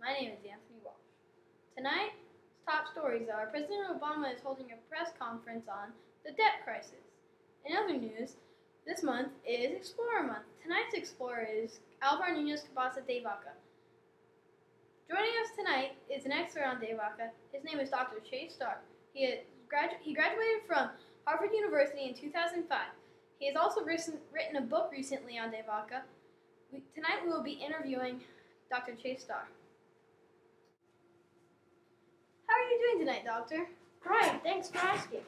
My name is Anthony Walsh. Tonight's top stories are President Obama is holding a press conference on the debt crisis. In other news, this month is Explorer Month. Tonight's Explorer is Alvar, Nunez, Cabeza, Vaca. Joining us tonight is an expert on Vaca. His name is Dr. Chase Starr. He graduated from Harvard University in 2005. He has also written a book recently on Vaca. Tonight we will be interviewing Dr. Chase Starr. How are you doing tonight, Doctor? Great, thanks for asking.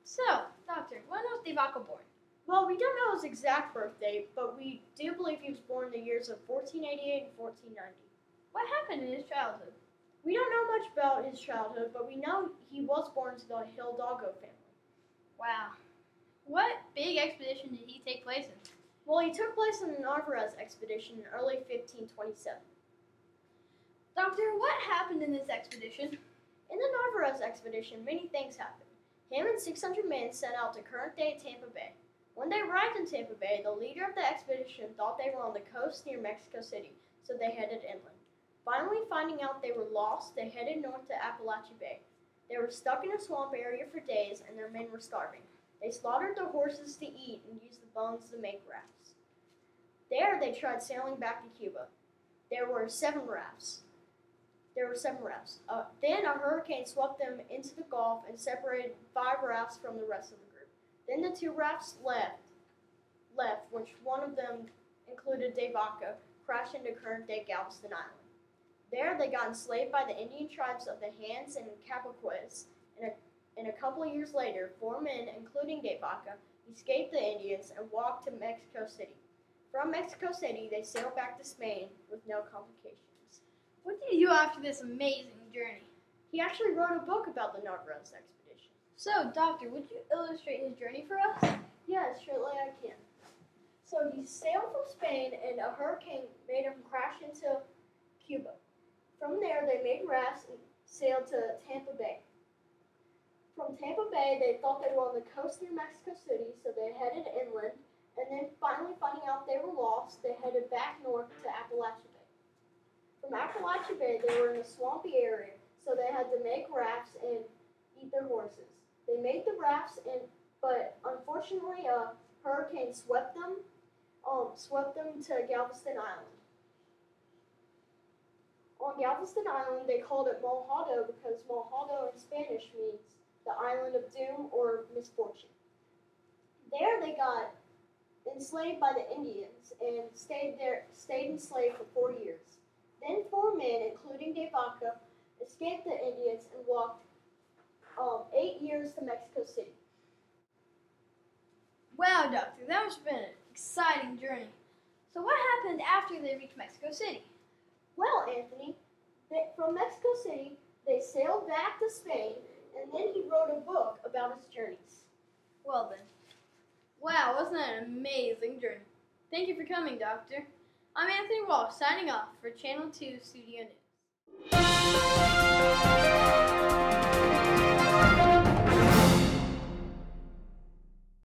So, Doctor, when was Vaca born? Well, we don't know his exact birth date, but we do believe he was born in the years of 1488 and 1490. What happened in his childhood? We don't know much about his childhood, but we know he was born to the Hidalgo family. Wow. What big expedition did he take place in? Well, he took place in the Alvarez expedition in early 1527. Doctor, what happened in this expedition? In the Alvarez expedition, many things happened. Him and 600 men set out to current-day Tampa Bay. When they arrived in Tampa Bay, the leader of the expedition thought they were on the coast near Mexico City, so they headed inland. Finally, finding out they were lost, they headed north to Appalachia Bay. They were stuck in a swamp area for days, and their men were starving. They slaughtered their horses to eat and used the bones to make rafts. There, they tried sailing back to Cuba. There were seven rafts. Then a hurricane swept them into the Gulf and separated 5 rafts from the rest of the group. Then the 2 rafts left, which one of them included Vaca, crashed into current-day Galveston Island. There, they got enslaved by the Indian tribes of the Hands and Capaquas, and a couple of years later, 4 men, including Vaca, escaped the Indians and walked to Mexico City. From Mexico City, they sailed back to Spain with no complications. What did you do after this amazing journey? He actually wrote a book about the Nunez expedition. So, Doctor, would you illustrate his journey for us? Yes, surely I can. So he sailed from Spain, and a hurricane made him crash into Cuba. From there, they made rafts and sailed to Tampa Bay. From Tampa Bay, they thought they were on the coast near Mexico City, so they headed inland, and then finally finding out they were lost, they headed back north to Appalachia Bay. From Appalachia Bay, they were in a swampy area, so they had to make rafts and eat their horses. They made the rafts, but unfortunately, a hurricane swept them to Galveston Island. On Galveston Island, they called it Mojado because Mojado in Spanish means the island of doom or misfortune. There, they got enslaved by the Indians and stayed enslaved for 4 years. Then 4 men, including Vaca, escaped the Indians and walked 8 years to Mexico City. Wow, Doctor, that must have been an exciting journey. So what happened after they reached Mexico City? Well, Anthony, from Mexico City, they sailed back to Spain, and then he wrote a book about his journeys. Well then. Wow, wasn't that an amazing journey? Thank you for coming, Doctor. I'm Anthony Walsh, signing off for Channel 2 Studio News.